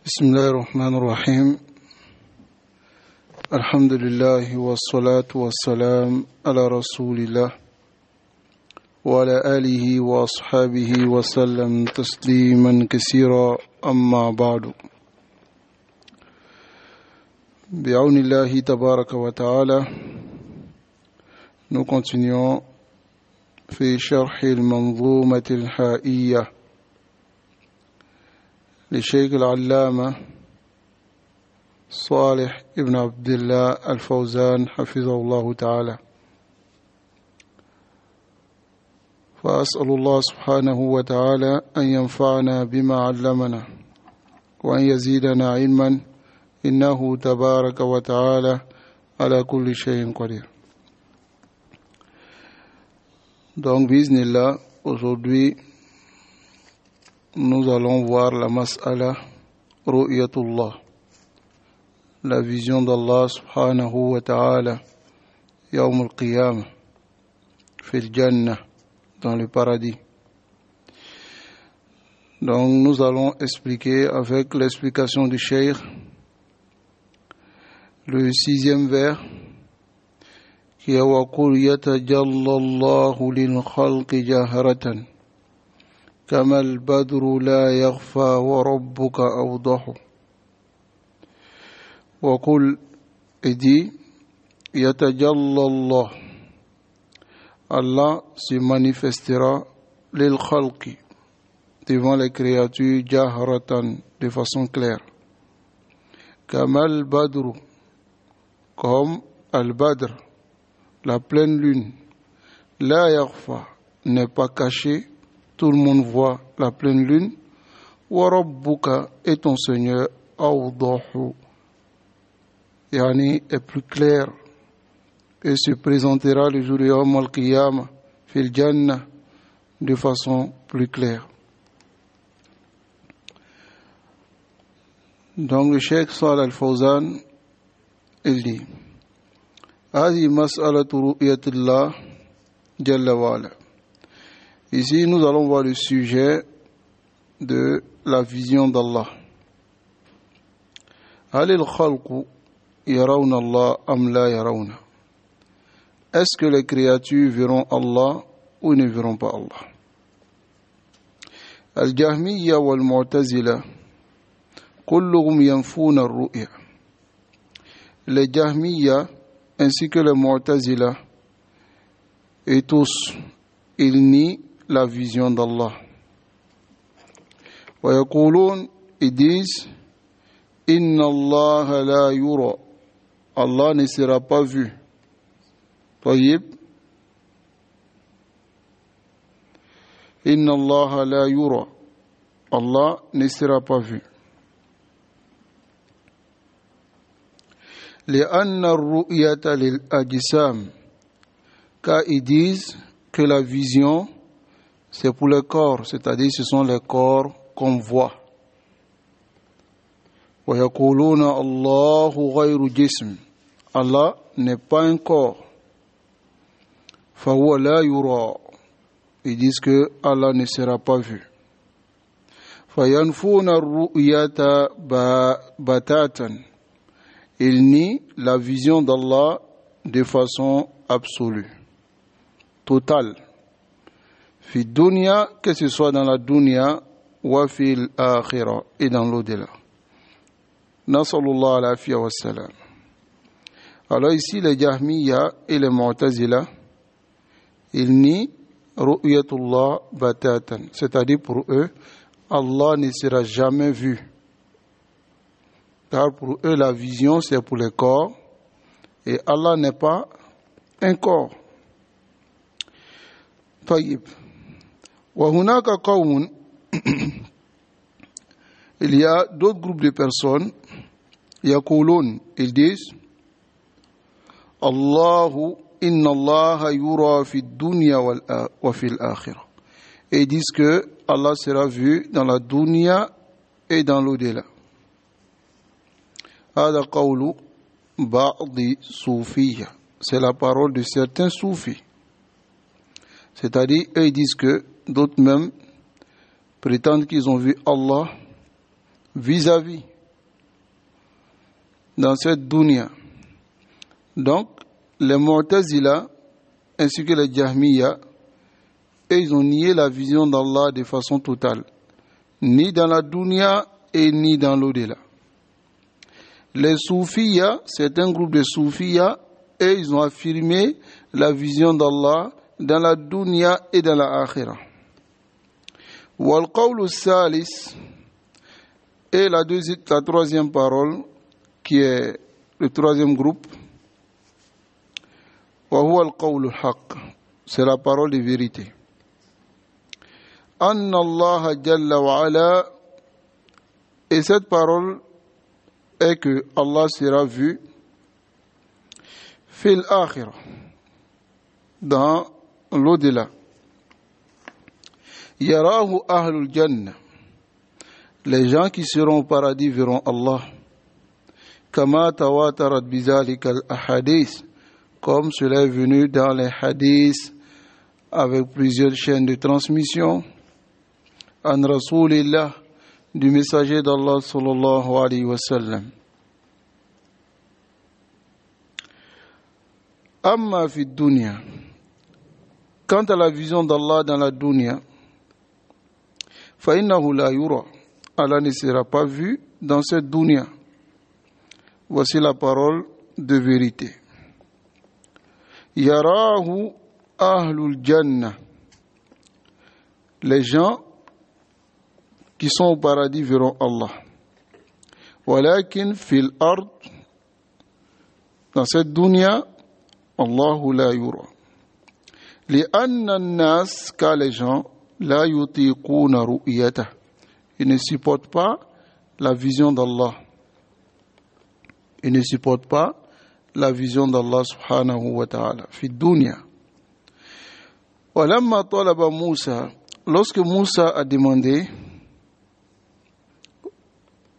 بسم الله الرحمن الرحيم الحمد لله والصلاة والسلام على رسول الله وعلى آله وأصحابه وسلم تسليما كثيرا أما بعد بعون الله تبارك وتعالى nous continuons في شرح المنظومة الحائية للشيخ العلامة صالح ابن عبد الله الفوزان حفظه الله تعالى. فأسأل الله سبحانه وتعالى أن ينفعنا بما علمنا وأن يزيدنا علما إنه تبارك وتعالى على كل شيء قدير. Donc, bismillah, aujourd'hui, nous allons voir la mas'ala ru'yatullah, la vision d'Allah subhanahu wa ta'ala, yawm al-qiyamah, fil jannah, dans le paradis. Donc nous allons expliquer avec l'explication du cheikh le 6e vers qui est wa qul yatajallallahu lil khalqi jaharatan كما البدر لا يخفى وربك أوضح وقل dit يتجلى الله Allah se manifestera lil khalqi devant les créatures jaharatan de façon claire كما البدر comme al-badr la pleine lune la yakhfa n'est pas cachée. Tout le monde voit la pleine lune. Wa rabbuka et ton Seigneur awdahu, yani est plus clair et se présentera le jour de Yawm al-Qiyamah fil Jannah de façon plus claire. Donc le Cheikh Salih al-Fawzan il dit هذه مسألة رؤية الله جل وعلا. Ici, nous allons voir le sujet de la vision d'Allah. هل الخلق يرون الله أم لا يرون? Est-ce que les créatures verront Allah ou ne verront pas Allah? الجهمية والمعتزلة كلهم ينفون الرؤية. Les Jahmiya ainsi que les Mu'tazila et tous, ils nient la vision d'Allah. ويقولون, ils disent إن الله لا يرى, Allah ne sera pas vu. طيب إن الله لا يرى, Allah ne sera pas vu. لأن الرؤية للأجسام, car ils disent que la vision c'est pour les corps, c'est-à-dire ce sont les corps qu'on voit. وَيَقُولُونَ اللَّهُ غَيْرُ جِسْمٍ, Allah n'est pas un corps. فَهُوَ لَا يُرَى, ils disent que Allah ne sera pas vu. فَيَنْفُونَ الرُّؤْيَةَ بَتَاتًا, ils nient la vision d'Allah de façon absolue, totale. Fi dunya, que ce soit dans la dunya, wa fil akhirah, et dans l'au-delà. Nasallallahu al-afiyya wa salam. Alors ici, les Jahmiya et les Mu'tazila, ils nient ru'yatullah batatan, c'est-à-dire pour eux, Allah ne sera jamais vu. Car pour eux, la vision, c'est pour les corps, et Allah n'est pas un corps. طيب وهناك قوم il y a d'autres groupes de personnes يقولون, ils disent الله إن الله يرى في الدنيا وفي الآخرة, et ils disent que Allah sera vu dans la dunya et dans l'au-delà. هذا قول بعض صوفية, c'est la parole de certains soufis. C'est-à-dire, eux ils disent que d'autres même prétendent qu'ils ont vu Allah vis-à-vis dans cette dunya. Donc, les Mu'tazila ainsi que les Jahmiya, ils ont nié la vision d'Allah de façon totale, ni dans la dunya et ni dans l'au-delà. Les Soufiyas, c'est un groupe de Soufiyas, et ils ont affirmé la vision d'Allah dans la dunya et dans la akhira. Wal qawlu salis, et la troisième parole, qui est le troisième groupe, wa huwa al-qawlu al-haq, c'est la parole de vérité. Anna Allah jalla wa ala, et cette parole est que Allah sera vu fil akhirah, dans l'au-delà. Yarahu ahlul jannah, les gens qui seront au paradis verront Allah. Kama tawatarat bizalika al-ahadith, comme cela est venu dans les hadiths avec plusieurs chaînes de transmission. An Rasulillah, du messager d'Allah sallallahu alayhi wa sallam. Amma fi dunya, quant à la vision d'Allah dans la dunya, fa innahu la yura, Allah ne sera pas vu dans cette dunya. Voici la parole de vérité. Yarahu ahlul jannah, les gens qui sont au paradis verront Allah. Walakin fil ard, dans cette dunya, Allahu la yura. Li'anna an-nas, car les gens, la yutiquna ru'yatah, ils ne supportent pas la vision d'Allah. Ils ne supportent pas la vision d'Allah subhanahu wa ta'ala. Fi dunya. Walamma talaba Moussa, lorsque Moussa a demandé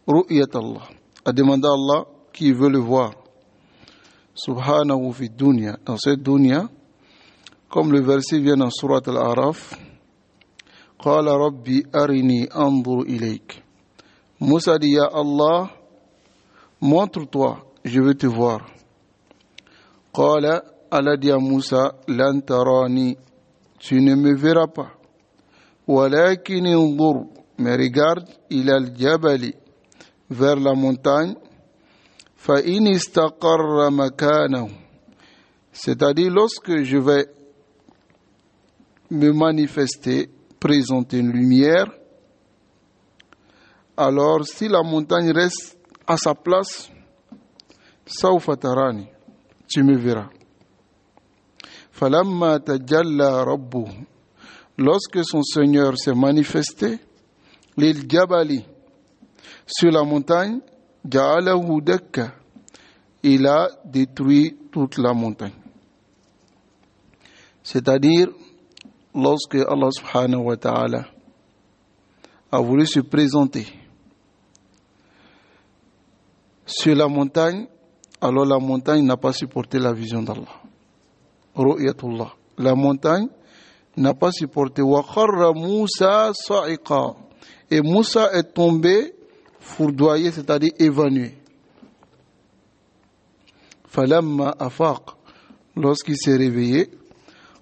ru'yat Allah, a demandé à Allah qui veut le voir. Subhanahu fi dunya, dans cette dunya, comme le verset vient dans Surat Al-Araf, Qala Rabbi arini anzur ilayk. Moussa dit, Ya Allah, montre-toi, je veux te voir. Qala, Allah dit à Moussa, Lan tarani, tu ne me verras pas. Walakin anzur, mais regarde, ila al-jabali, vers la montagne, fa in istaqarra makanahu, c'est-à-dire lorsque je vais me manifester, présenter une lumière, alors si la montagne reste à sa place, sawfa tarani, tu me verras. Falamma tajalla rabbuhu, lorsque son Seigneur s'est manifesté, lil jabali, sur la montagne, ja'alahu dakka, il a détruit toute la montagne. C'est-à-dire, lorsque Allah subhanahu wa ta'ala a voulu se présenter sur la montagne, alors la montagne n'a pas supporté la vision d'Allah. Ru'yatullah. La montagne n'a pas supporté. Wa kharra Moussa sa'iqa. Et Moussa est tombé foudroyé, c'est-à-dire évanoui. Falamma afaq, lorsqu'il s'est réveillé,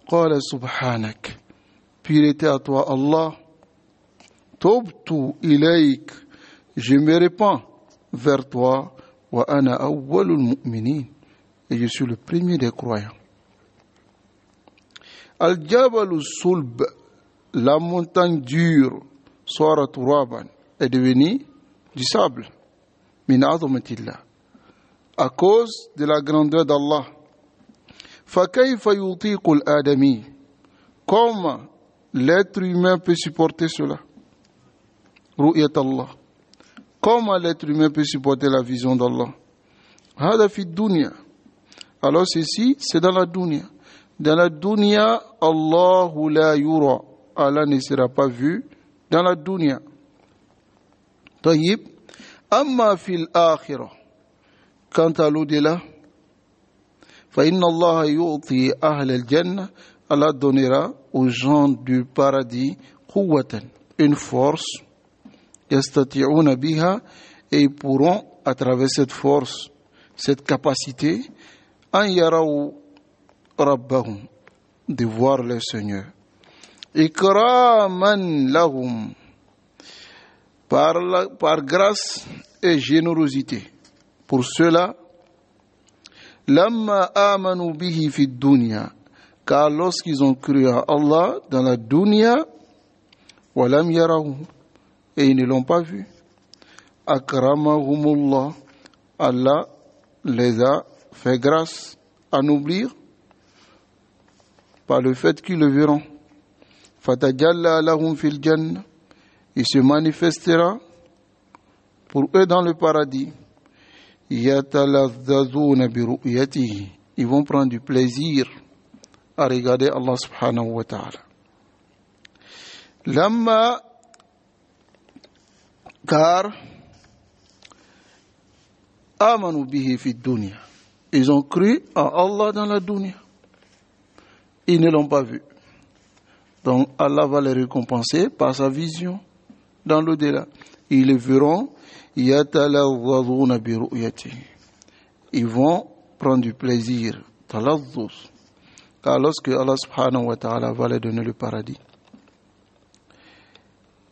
qala subhanak, pureté à toi Allah, tubtu ilayk, je me répands vers toi, wa ana awwalul mu'minin, et je suis le premier des croyants. Al-jabalu sulb, la montagne dure, sara turaban, est devenue du sable, min azamatillah, à cause de la grandeur d'Allah. Fa kayfa yutiqu al-adami, comment l'être humain peut supporter cela? Ru'yat Allah. Comment l'être humain peut supporter la vision d'Allah? Hada fi dunya. Alors ceci, c'est dans la dunya. Dans la dunya, Allahu la yura. Allah ne sera pas vu dans la dunya. Tayyib. Amma fil akhirah. Quant à l'au-delà, fa inna Allah yu'ti ahl al-jannah, Allah donnera aux gens du paradis quwwatan, une force, yastati'una biha, et ils pourront à travers cette force cette capacité an yaraw rabbahum, de voir leur Seigneur, ikraman lahum, par grâce et générosité pour ceux-là, lamma amanu bihi fi dunya, car lorsqu'ils ont cru à Allah dans la dunya, walam yarahu, et ils ne l'ont pas vu, akramahumullah, Allah les a fait grâce à n'oublier par le fait qu'ils le verront. Fatajalla lahum fil jannah, il se manifestera pour eux dans le paradis. Yatalazzazuna bi ru'yatihi, ils vont prendre du plaisir à regarder Allah subhanahu wa ta'ala. Lamma, car amanu bihi fi dunya, ils ont cru à Allah dans la dunya, ils ne l'ont pas vu. Donc Allah va les récompenser par sa vision dans l'au-delà. Ils le verront, yatalazzazuna bi ru'yatihi, ils vont prendre du plaisir, talazzuz, car lorsque Allah subhanahu wa ta'ala va leur donner le paradis,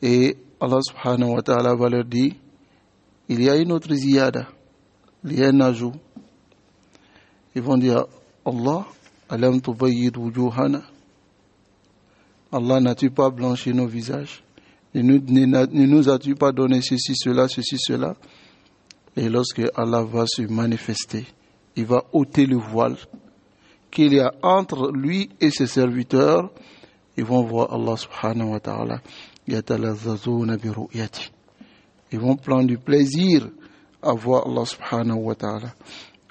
et Allah subhanahu wa ta'ala va leur dire, il y a une autre ziyada, il y a un ajout. Ils vont dire, Allah, alam tubayyid wujuhana, Allah, n'as-tu pas blanchi nos visages? Ne nous as-tu pas donné ceci, cela? Et lorsque Allah va se manifester, il va ôter le voile qu'il y a entre lui et ses serviteurs. Ils vont voir Allah subhanahu wa ta'ala. Yatalazzazuna bi ru'yati. Ils vont prendre du plaisir à voir Allah subhanahu wa ta'ala.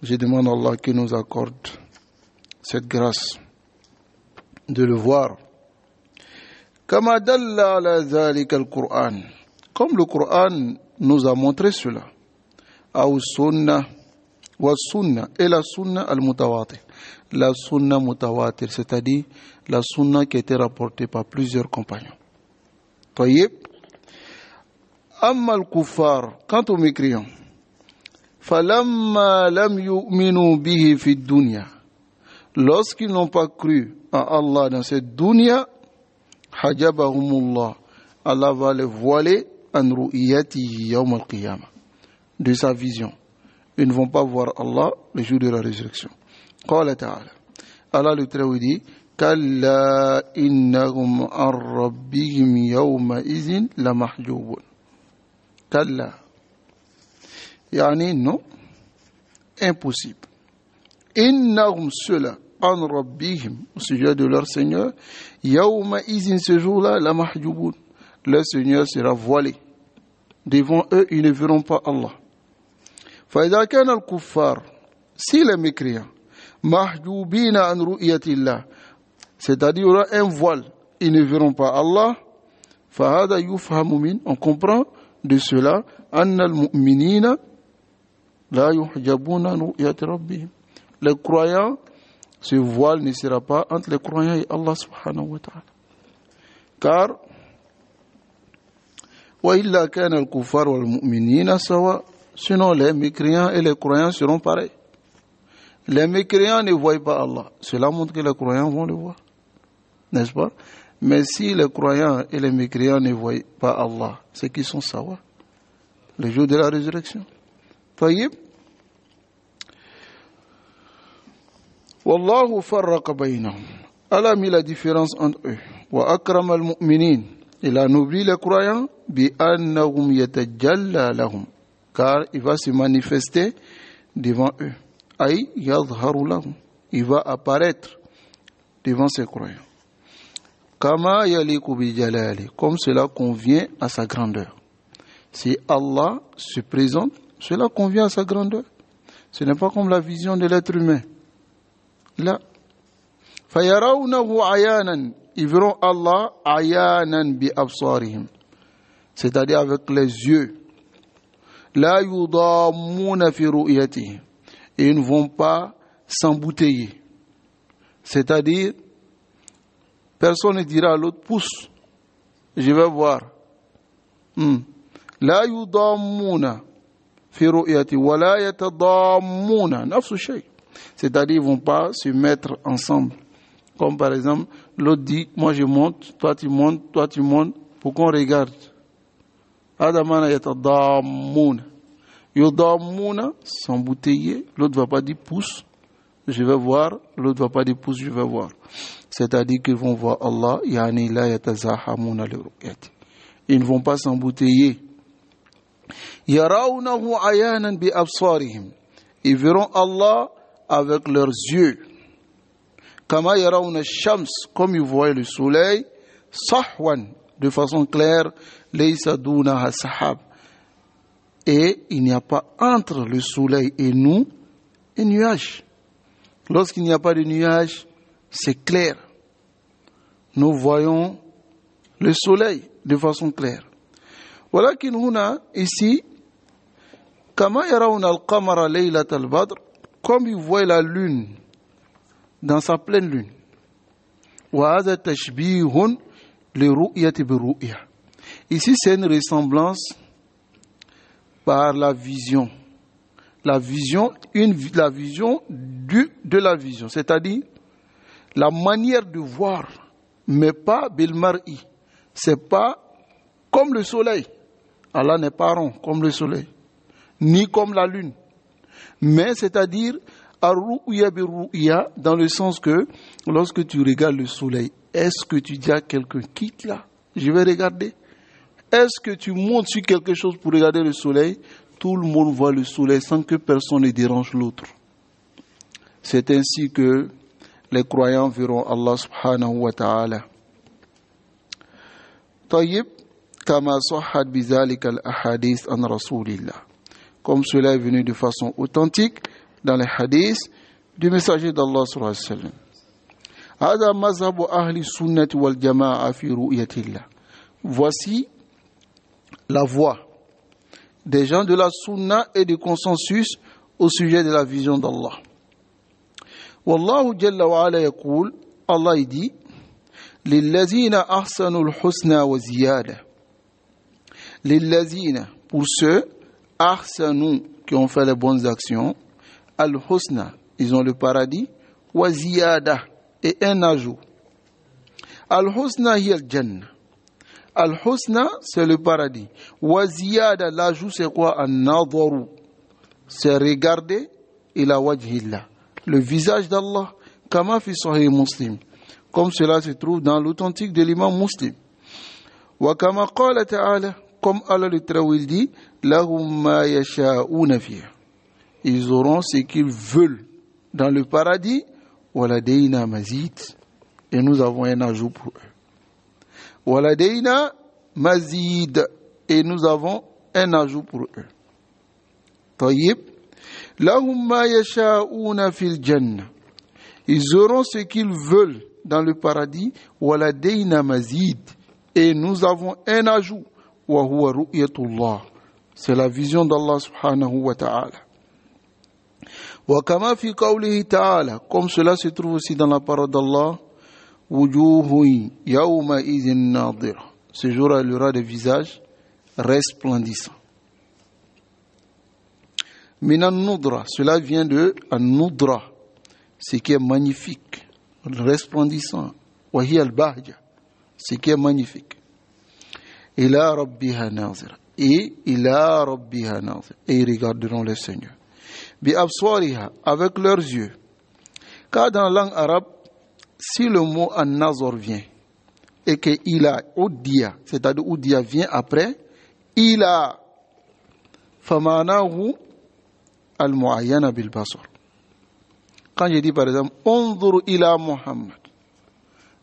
Je demande à Allah qu'il nous accorde cette grâce de le voir. Kama dalla ala dhalika al-Qur'an, comme le Coran nous a montré cela. Aw sunnah wa sunnah, et la sunnah al-mutawatir, la sunnah mutawatir, c'est-à-dire la sunnah qui a été rapportée par plusieurs compagnons. Tayyib. Amma al-kuffar, quant aux mécréants, falamma lam yu'minu bihi fi dunya, lorsqu'ils n'ont pas cru à Allah dans cette dunya, hajabahumullah, Allah va les voiler an ru'yatihi yawm al-qiyamah, de sa vision. Ils ne vont pas voir Allah le jour de la résurrection. Qala ta'ala, Allah le Très-Haut dit, kalla innahum an rabbihim yawma izin la mahjubun. Kalla, yani non, impossible. Innahum, ceux-là, an rabbihim, au sujet de leur Seigneur, yawma izin, ce jour-là, la mahjubun, leur Seigneur sera voilé. Devant eux, ils ne verront pas Allah. فإذا كان الكفار, si les mécréants, mahjoubina an ru'yatillah, c'est-à-dire il y aura un voile, ils ne verront pas Allah, fahada yufhamu min, on comprend de cela, anna al-mu'minina la yuhjabuna an ru'yati rabbihim. Les croyants, ce voile ne sera pas entre les croyants et Allah subhanahu wa ta'ala. Car wa illa kana al-kuffar wal mu'minina sawa, sinon les mécréants et les croyants seront pareils. Les mécréants ne voient pas Allah. Cela montre que les croyants vont le voir. N'est-ce pas? Mais si les croyants et les mécréants ne voient pas Allah, c'est qu'ils sont sawa. Le jour de la résurrection. Tayyib. Wallahu farraqa baynahum. Allah a mis la différence entre eux. Wa akrama al-mu'minin. Il a nourri les croyants bi annahum yatajalla lahum. Car il va se manifester devant eux. Aïe, yadharu lahum. Il va apparaître devant ses croyants. Kama yaliku bi jalali, comme cela convient à sa grandeur. Si Allah se présente, cela convient à sa grandeur. Ce n'est pas comme la vision de l'être humain. Là. Fayarawnahu ayanan, ils verront Allah ayanan bi absarihim, c'est-à-dire avec les yeux. La yudammuna fi ru'yatihi, et ils ne vont pas s'embouteiller. C'est-à-dire, personne ne dira à l'autre, pousse, je vais voir. La yudammuna, في رؤية ولا يتضامون نفس الشيء. C'est-à-dire ils vont pas se mettre ensemble. Comme par exemple, l'autre dit, moi je monte, toi tu montes, pour qu'on regarde. Adamana yatadammuna. Yudamuna, s'embouteiller, l'autre va pas dire pousse, je vais voir, l'autre va pas dire pousse, je vais voir. C'est-à-dire qu'ils vont voir Allah, yani la yatazahamuna li ru'yati. Ils ne vont pas s'embouteiller. Yarawnahu ayanan bi absarihim. Ils verront Allah avec leurs yeux. Kama yarawna shams, comme ils voient le soleil, sahwan, de façon claire, laysa dunaha sahab. Et il n'y a pas entre le soleil et nous un nuage. Lorsqu'il n'y a pas de nuage, c'est clair. Nous voyons le soleil de façon claire. Voilà qu'il y a ici, kama yarawna al-qamara laylat al-badr, comme ils voient la lune dans sa pleine lune. Wa hadha tashbihun li ru'yati bi ru'ya. Ici, c'est une ressemblance par la vision. La vision de la vision, c'est-à-dire la manière de voir, mais pas bil mar'i. C'est pas comme le soleil. Allah n'est pas rond comme le soleil, ni comme la lune. Mais c'est-à-dire ar-ru'ya bi ru'ya, dans le sens que lorsque tu regardes le soleil, est-ce que tu dis à quelqu'un quitte là, je vais regarder? Est-ce que tu montes sur quelque chose pour regarder le soleil? Tout le monde voit le soleil sans que personne ne dérange l'autre. C'est ainsi que les croyants verront Allah subhanahu wa ta'ala. Tayyib, kama sahhat bizalika al-ahadith an rasulillah. Comme cela est venu de façon authentique dans les hadiths du messager d'Allah sallallahu alayhi wa sallam. Hada mazhabu ahli sunnati wal jama'a fi ru'yatillah. Voici la voix des gens de la sunna et du consensus au sujet de la vision d'Allah. Wallahu jalla wa ala yaqul, Allah dit, lillazina ahsanul husna wa ziyada. Lillazina, pour ceux, ahsanu, qui ont fait les bonnes actions, al husna, ils ont le paradis, wa ziyada, et un ajout. Al husna hiya al jannah. Al-Husna, c'est le paradis. Wa ziyada, l'ajout, c'est quoi? An-nadaru, c'est regarder ila wajhillah, le visage d'Allah, kama fi sahih Muslim, comme cela se trouve dans l'authentique de l'imam Muslim. Wa kama qala ta'ala, comme Allah le Trawil dit, lahum ma yasha'una fiha. Ils auront ce qu'ils veulent dans le paradis, wa ladayna mazid, et nous avons un ajout pour eux. Waladayna mazid, et nous avons un ajout pour eux. Tayyib, lahum ma yasha'una fil jannah. Ils auront ce qu'ils veulent dans le paradis. Waladayna mazid, et nous avons un ajout. Wa huwa ru'yatullah, c'est la vision d'Allah subhanahu wa ta'ala. Wa kama fi qawlihi ta'ala, comme cela se trouve aussi dans la parole d'Allah. Wujuhu yawma idhin nadira. Ce jour-là, il y aura des visages resplendissants. Minan nudra, cela vient de an-nudra, ce qui est magnifique, resplendissant. Wa hiya al-bahja, ce qui est magnifique. Ila rabbiha nazira, et ila rabbiha nazira, et ils regarderont le Seigneur. Bi absariha, avec leurs yeux. Car dans la langue arabe, si le mot an-nazar vient et que ila oudia, c'est-à-dire oudia vient après, ila famanahu al-muayyana bil basar. Quand je dis par exemple unzur ila Muhammad,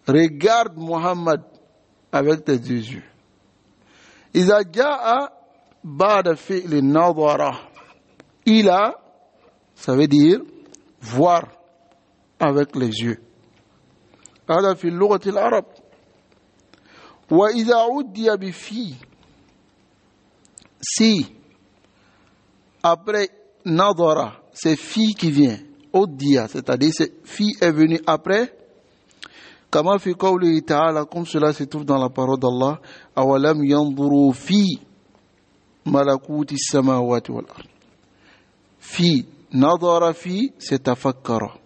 regarde Muhammad avec tes deux yeux. Iza jaa ba'da fi'l nadara, ila, ça veut dire voir avec les yeux. هذا في اللغة العرب. وإذا عدي بفي, si après nadara, c'est fi qui vient, uddiya, c'est-à-dire c'est fi est venu après, kama fi qawlihi ta'ala, comme cela se trouve dans la parole d'Allah, awalam yanzuru fi malakuti samawati wal ard. fi, nadara fi, c'est tafakkara,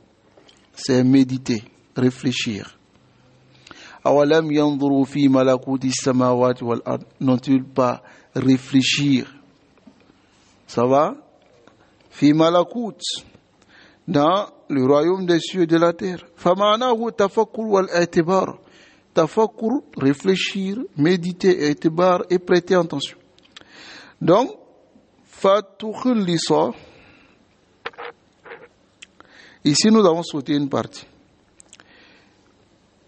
c'est méditer, réfléchir. Awalam yanzuru fi malakuti samawati wal ard, n'ont-ils pas réfléchir? Ça va? Fi malakut, dans le royaume des cieux et de la terre. Fama'anahu tafakkur wal i'tibar. Tafakkur, réfléchir, méditer, i'tibar et prêter attention. Donc, fatukhillisa. Ici, nous avons sauté une partie.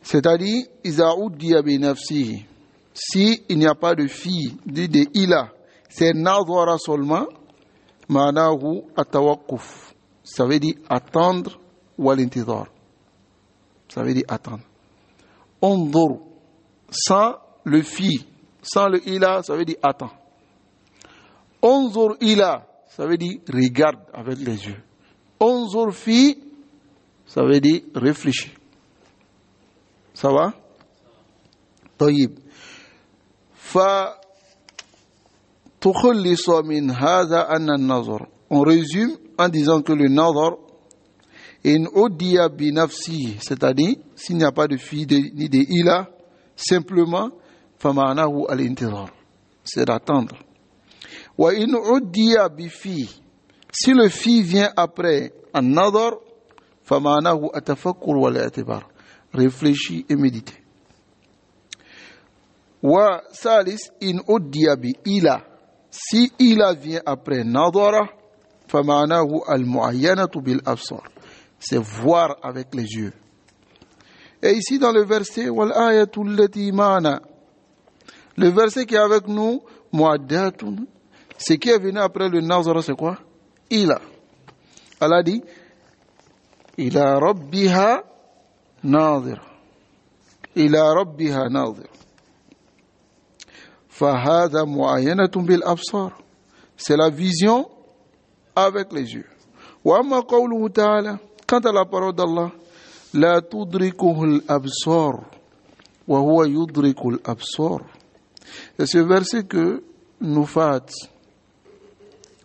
C'est-à-dire, iza uddiya bi nafsihi. Si il n'y a pas de fille, dit de ila, c'est nadhara seulement, ma'anahu atawakkuf. Ça veut dire attendre ou al-intidhar. Ça veut dire attendre. Ondur, sans le fi, sans le ila, ça veut dire attends. Onzur ila, ça veut dire regarde avec les yeux. Onzur fi, ça veut dire réfléchir. Ça va? طيب. فتخلص من هذا أن النظر. On résume en disant que le nazar in udiya bi nafsi, c'est-à-dire s'il n'y a pas de fi ni de ila, simplement fama'anahu al-intizar, c'est d'attendre. Wa in udiya bi fi, si le fi vient après un nazar, fama'anahu atafakkur wal i'tibar, réfléchir et méditer. Wa salis in udiya bi ila, si ila vient après nadara, fama'anahu al-mu'ayyanatu bil absar, c'est voir avec les yeux. Et ici dans le verset wal ayatu allati ma'ana, le verset qui est avec nous, mu'addatun, ce qui est venu après le nazara, c'est quoi? Ila. Allah dit ila rabbiha nazir, ila rabbiha nazir. Fahada mu'ayyanatun bil absar, c'est la vision avec les yeux. Wa amma qawluhu ta'ala, quant à la parole d'Allah, la tudrikuhu al-absar wa huwa yudriku al-absar. C'est ce verset que Nufat,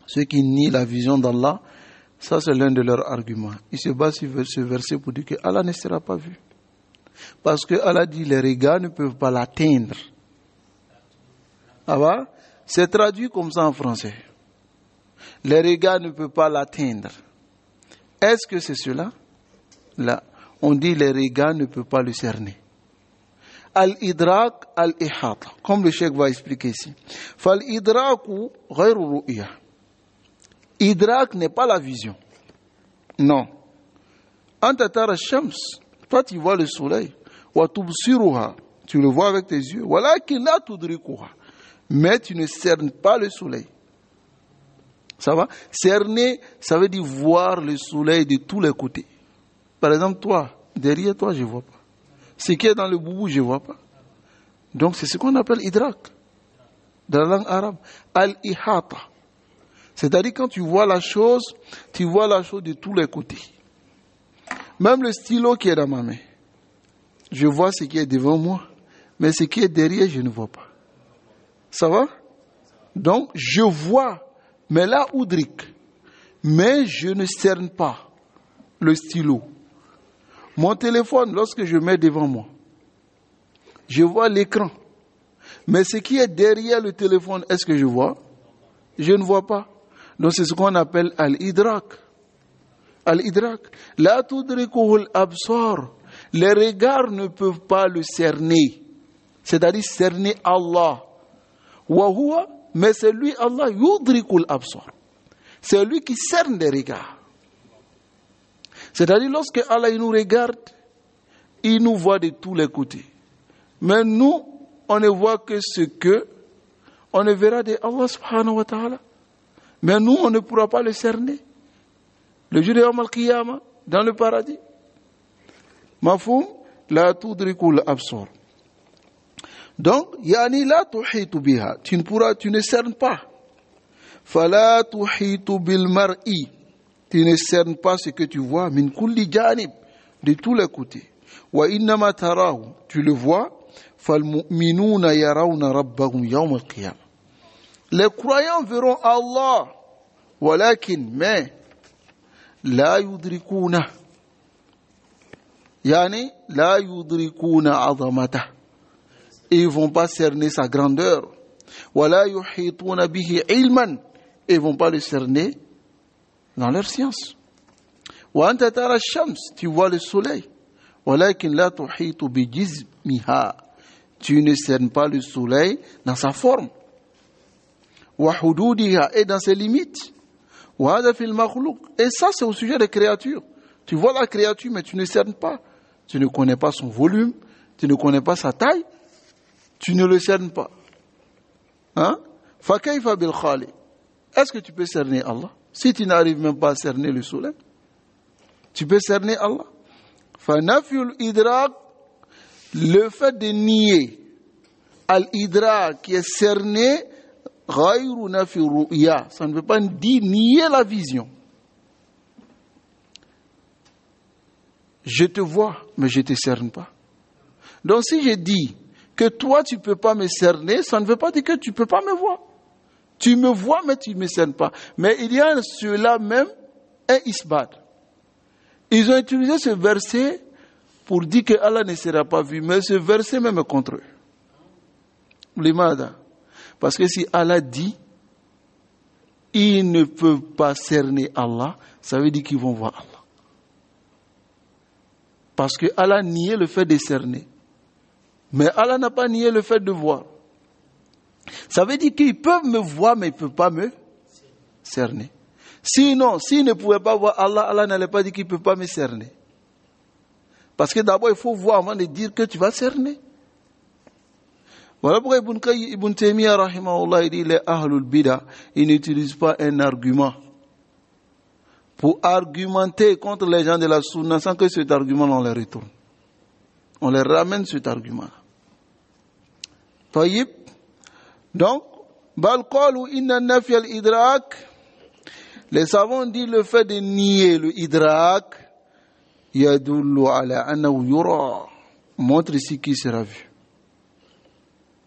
ceux qui nient la vision d'Allah, ça c'est l'un de leurs arguments. Ils se basent sur ce verset pour dire que Allah ne sera pas vu. Parce que Allah dit les regards ne peuvent pas l'atteindre. Ah bah, c'est traduit comme ça en français. Les regards ne peuvent pas l'atteindre. Est-ce que c'est cela? Là, on dit les regards ne peuvent pas le cerner. Al-idrak al-ihata, comme le cheikh va expliquer ici. Fal-idraku ghayru ru'ya. Idrak n'est pas la vision. Non. Anta tara shams, toi tu vois le soleil. Wa tubsiruha, tu le vois avec tes yeux. Walakin la tudrikuha, mais tu ne cernes pas le soleil. Ça va? Cerner, ça veut dire voir le soleil de tous les côtés. Par exemple, toi, derrière toi, je ne vois pas. Ce qui est dans le boubou, je ne vois pas. Donc, c'est ce qu'on appelle idrak. Dans la langue arabe, al-ihata. C'est-à-dire, quand tu vois la chose de tous les côtés. Même le stylo qui est dans ma main. Je vois ce qui est devant moi, mais ce qui est derrière, je ne vois pas. Ça va? Donc, je vois, mais là, oudrik. Mais je ne cerne pas le stylo. Mon téléphone, lorsque je mets devant moi, je vois l'écran. Mais ce qui est derrière le téléphone, est-ce que je vois? Je ne vois pas. Donc, c'est ce qu'on appelle al-idrak. Al-idrak. La tudrikuhu al-absar. Les regards ne peuvent pas le cerner. C'est-à-dire cerner Allah. Wa huwa, mais c'est lui, Allah, yudrikul absar. C'est lui qui cerne les regards. C'est-à-dire, lorsque Allah il nous regarde, il nous voit de tous les côtés. Mais nous, on ne voit que ce que on ne verra de Allah subhanahu wa ta'ala. Mais nous, on ne pourra pas le cerner. Le jour de Yawm al-Qiyamah, dans le paradis. Mafhum, la tudrikul absar. Donc, yani la tuhitu biha, tu ne cernes pas. Fala tuhitu bil mar'i, tu ne cernes pas ce que tu vois, min kulli janib, de tous les côtés. Wa innama tarahu, tu le vois, fal mu'minuna yarawna rabbahum yawm al-qiyamah. Les croyants verront Allah ولكن mais لا يدركونه يعني لا يدركون عظمته. Ils ne vont pas cerner sa grandeur. ولا يحيطون به علما. Ils ne vont pas le cerner dans leur science. وأنت ترى الشمس, tu vois le soleil. ولكن لا تحيط بجسمها. Tu ne cernes pas le soleil dans sa forme. وحدودها, et dans ses limites. وهذا في المخلوق. Et ça, c'est au sujet des créatures. Tu vois la créature, mais tu ne cernes pas. Tu ne connais pas son volume, tu ne connais pas sa taille, tu ne le cernes pas. Hein? فَكَيْفَ بِالْخَالِقِ. Est-ce que tu peux cerner Allah? Si tu n'arrives même pas à cerner le soleil, tu peux cerner Allah. فَنَفْيُ الْإِدْرَاقِ. Le fait de nier al-idrak qui est cerné, غَيْرُ نَفْيُ الرُّؤْيَا. Ça ne veut pas dire nier la vision. Je te vois, mais je ne te cerne pas. Donc si je dis que toi tu ne peux pas me cerner, ça ne veut pas dire que tu ne peux pas me voir. Tu me vois, mais tu ne me cernes pas. Mais il y a ceux-là même un isbat. Ils ont utilisé ce verset pour dire que Allah ne sera pas vu, mais ce verset même est contre eux. L'imada. Parce que si Allah dit, ils ne peuvent pas cerner Allah, ça veut dire qu'ils vont voir Allah. Parce que Allah niait le fait de cerner. Mais Allah n'a pas nié le fait de voir. Ça veut dire qu'ils peuvent me voir, mais ils ne peuvent pas me cerner. Sinon, s'ils ne pouvaient pas voir Allah, Allah n'allait pas dire qu'il ne peut pas me cerner. Parce que d'abord, il faut voir avant de dire que tu vas cerner. Voilà pourquoi Ibn Taymiyyah, rahimahullah, il dit les Ahlul Bida, ils n'utilisent pas un argument pour argumenter contre les gens de la Sunna sans que cet argument on les retourne. On les ramène cet argument. Taïb. Donc, bal qalu inna nafi al-idrak. Les savants disent le fait de nier le idrak yadullu ala annahu yura, montre ici qu'il sera vu.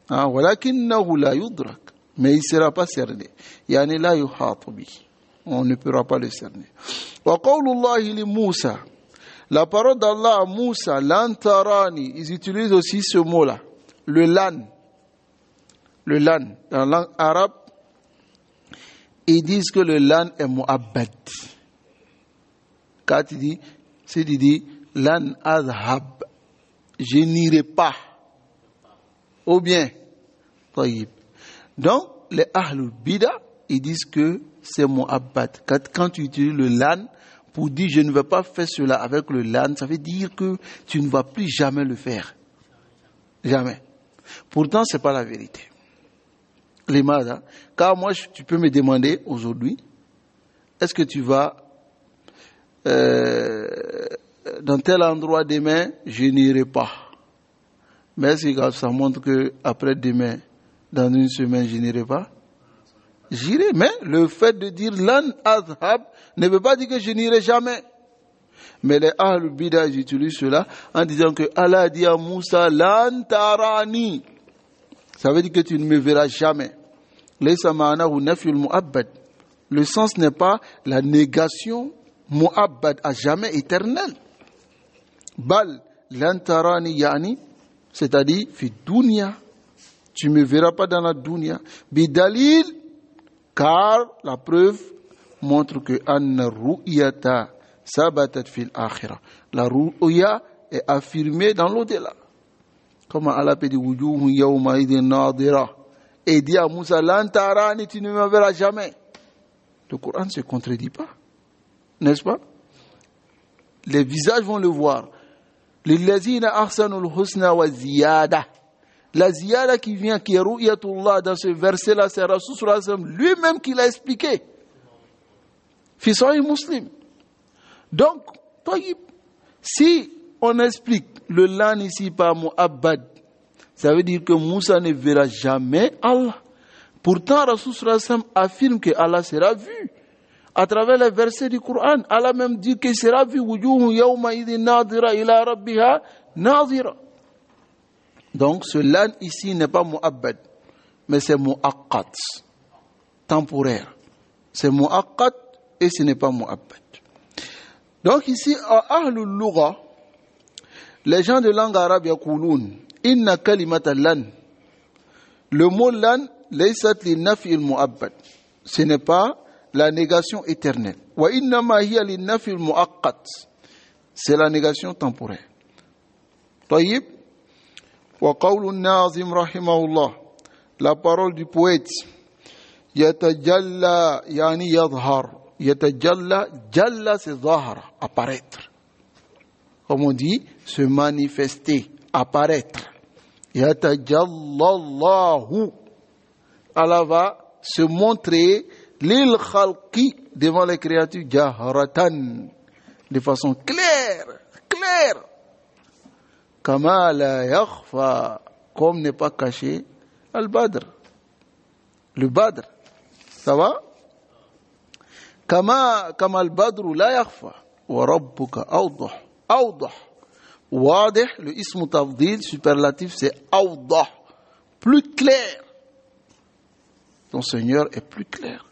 Walakinnahu la yudrak, mais il ne sera pas cerné. Yani la yuhatu bihi. On ne pourra pas le cerner. Wa qawlullahi li Moussa. La parole d'Allah à Moussa, lan tarani, ils utilisent aussi ce mot-là, le lan. Le lan, dans la langue arabe, ils disent que le lan est mu'abbad. Quand tu dis lan adhab, je n'irai pas. Ou bien, taïb. Donc, les ahlul bida, ils disent que c'est mu'abbad. Quand tu utilises le lan, pour dire je ne vais pas faire cela avec le lan, ça veut dire que tu ne vas plus jamais le faire. Jamais. Pourtant, ce n'est pas la vérité. L'imada, car moi, tu peux me demander aujourd'hui, est-ce que tu vas dans tel endroit demain, je n'irai pas. Mais est-ce que ça montre que après demain, dans une semaine, je n'irai pas? J'irai, mais le fait de dire lan adhab ne veut pas dire que je n'irai jamais. Mais les Ahlul Bida utilisent cela en disant que Allah dit à Moussa lan tarani. Ça veut dire que tu ne me verras jamais. Laysa ma'anahu nafyul mu'abbad. Le sens n'est pas la négation mu'abbad à jamais éternel. Bal lan tarani yani, c'est-à-dire fi dunya. Tu ne me verras pas dans la dunya. Bidalil, car la preuve montre que anna ru'yata sabatat fil akhirah. La ru'ya est affirmée dans l'au-delà. Comme Allah peut dire wujuhun yawma idhin nadira. Et dit à Moussa lan tarani, tu ne me verras jamais. Le Coran ne se contredit pas. N'est-ce pas? Les visages vont le voir. Lillazina ahsanul husna wa ziyada. La ziyada qui vient, qui est ru'yatullah dans ce verset-là, c'est Rasul sallallahu alayhi wa sallam lui-même qui l'a expliqué. Fi Sahih Muslim. Donc, si on explique le lan ici par mu'abbad, ça veut dire que Moussa ne verra jamais Allah. Pourtant, Rasul sallallahu alayhi wa sallam affirme que Allah sera vu. À travers les versets du Coran, Allah même dit qu'il sera vu. Wujuhun yawma idhin nadira ila rabbiha nadira. Donc, ce lan ici n'est pas mu'abbad, mais c'est mu'aqqat, temporaire. C'est mu'aqqat et ce n'est pas mu'abbad. Donc ici, à Ahlul Lugha, les gens de langue arabe yaqulun inna kalimata lan. Le mot lan laysat li nafi al mu'abbad. Ce n'est pas la négation éternelle. Wa innama hiya li nafi al mu'aqqat. C'est la négation temporaire. طيب وقول الناظم رحمه الله. La parole du poète. Yatajalla yani yadhar. Yatajalla, jalla c'est zahara, apparaître. Comme on dit, se manifester, apparaître. Yatajallallahu. Allah va se montrer lil khalqi devant les créatures jaharatan, de façon claire. Kama la yakhfa, comme n'est pas caché al-badr. Le badr. Ça va? Kama al-badru la yakhfa. Wa rabbuka awdah. Awdah. Wadih, le ismu tafdil, superlatif, c'est awdah. Plus clair. Ton Seigneur est plus clair.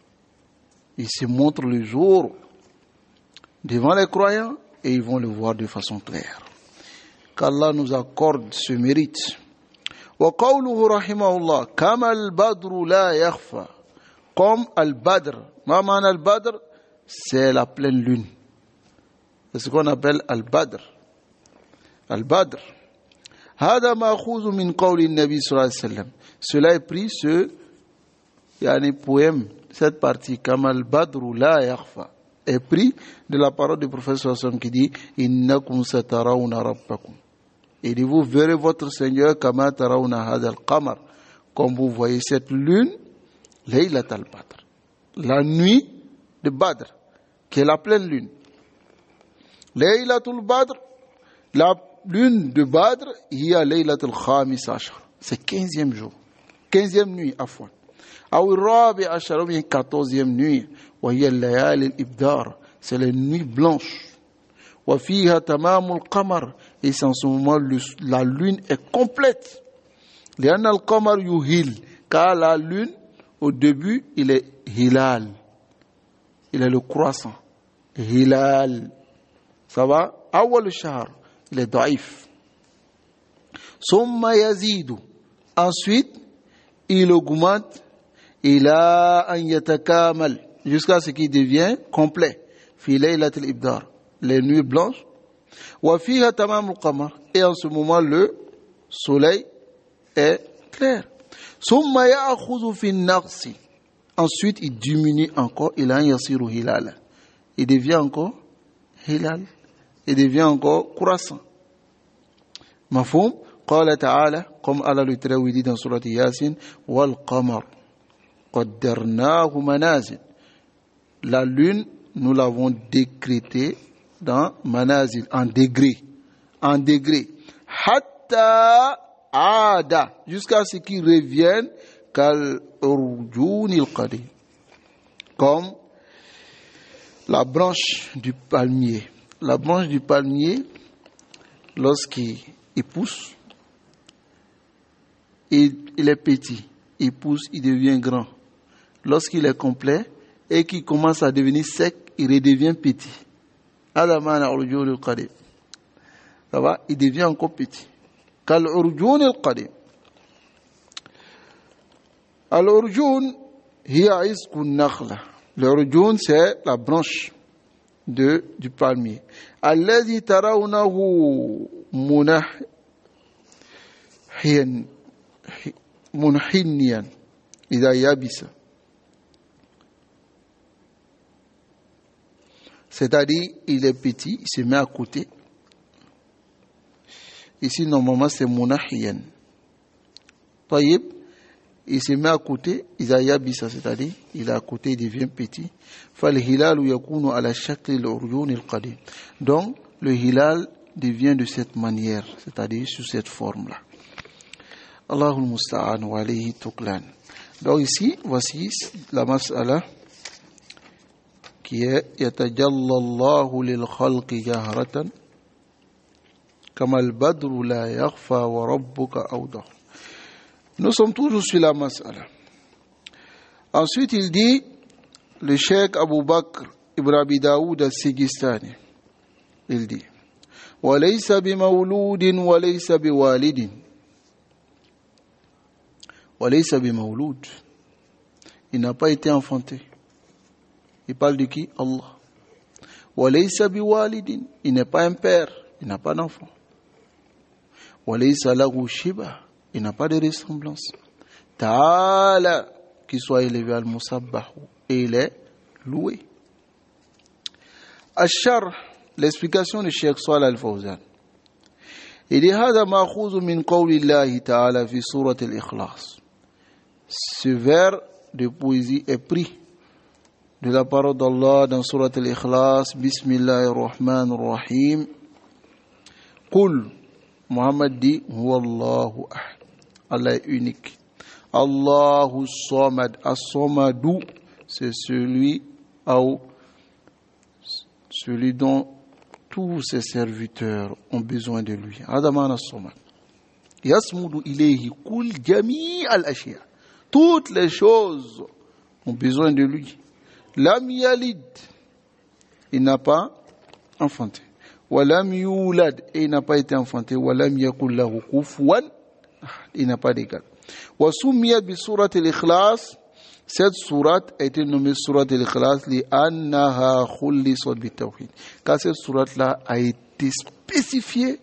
Il se montre le jour devant les croyants et ils vont le voir de façon claire. Qu'Allah nous accorde ce mérite. Wa qawluhu rahimahullah, kama al-badru la yakhfa. Comme al-badr. Ma ma'na al-badr? C'est la pleine lune. C'est ce qu'on appelle al-badr. Al-badr. Hada ma'khouzu min qawli an-nabi sallallahu alayhi wa sallam. Cela est pris poème, cette partie, kama al-badru la yakhfa, est pris de la parole du prophète sallallahu alayhi wa sallam qui dit innakum satarawna rabbakum. Et dit, vous verrez votre Seigneur kama tarawna hada al-qamar, comme vous voyez cette lune, laylat al-badr, la nuit de Badr, qui est la pleine lune. Laylatul Badr, la lune de Badr, il y a laylatul khamis ashar, c'est 15e jour, 15e nuit à fois. Aou rabi ashar, ou bien 14e nuit, wa hiya layal al-ibdar, c'est les nuits blanches. Wa fiha tamamul qamar, et c'est en ce moment la lune est complète. Lianna al-qamar yuhil, car la lune au début il est hilal, il est le croissant, hilal, ça va. Awal shahr, il est daif. Summa yazidu, ensuite il augmente ila an yatakamal, jusqu'à ce qu'il devient complet. Fi laylatil ibdar, les nuits blanches. Wa fiha tamamul qamar, et en ce moment le soleil est clair. Summa ya'khudhu fi an-naqsi, ensuite il diminue encore, ila an yasiru hilala, il devient encore hilal, il devient encore croissant. Mafhum? Qala ta'ala, comme Allah le très dit dans surat Yasin, wal qamar qaddarnahu manazil, la lune nous l'avons décrété dans manazil, en degrés, hatta ada, jusqu'à ce qu'il revienne kal urjunil qadim, comme la branche du palmier. La branche du palmier, lorsqu'il pousse, il est petit, il pousse, il devient grand. Lorsqu'il est complet et qu'il commence à devenir sec, il redevient petit. Adamana urjun al-qadim. Ça va, il devient encore petit. Kal urjun al-qadim. Al-urjun hiya isqu an-nakhla. L'urjun, c'est la branche du palmier. Alladhi tarawnahu munhinniyan idha yabisa. C'est-à-dire, il est petit, il se met à côté. Ici, normalement, c'est munahiyan. Taïb, il se met à côté, idha yabisa, c'est-à-dire, il est à côté, il devient petit. فالهلال يكون على شكل العرجون القديم. Donc le hilal devient de cette manière, c'est-à-dire sous cette forme-là. Allahul musta'an wa alayhi tuklan. Donc ici, voici la mas'ala qui est yatajalla Allahu lil khalqi jahratan kama al-badru la yakhfa wa rabbuka awdah. Nous sommes toujours sur la mas'ala. Ensuite il dit le cheikh Abu Bakr ibn Abi Daoud al-Sijistani, il dit وَلَيْسَ بِمَوْلُودٍ وَلَيْسَ بِوَالِدٍ. وَلَيْسَ بِمَوْلُودٍ, il n'a pas été enfanté. Il parle de qui? Allah. وَلَيْسَ بِوَالِدٍ, il n'est pas un père, il n'a pas d'enfant. وَلَيْسَ لَهُ شِبَهٌ, il n'a pas de ressemblance. Ta'ala, qu'il soit élevé al-Musabbahu, et il est loué. Ash-Sharh, l'explication du Cheikh Salih al-Fawzan. Il dit هذا مأخوذ من قول الله تعالى في سورة الإخلاص. Ce vers de poésie est pris de la parole d'Allah dans Surat al-Ikhlas. Bismillahir Rahmanir Rahim. Qul, Muhammad dit Huwa Allahu Ahad. Allah est unique. Allahu Samad. As-Samadu, c'est celui dont tous ses serviteurs ont besoin de lui. Adamana Samad. Yasmudu ilayhi kul jami' al-ashya. Toutes les choses ont besoin de lui. Lam yalid, il n'a pas enfanté. Walam yulad, et il n'a pas été enfanté. Walam yakul lahu kufuwan, il n'a pas d'égal. Wa summiyat bi surat al-Ikhlas. Cette sourate a été nommée surat al-Ikhlas li annaha khulisat bi tawhid. Car cette sourate-là a été spécifiée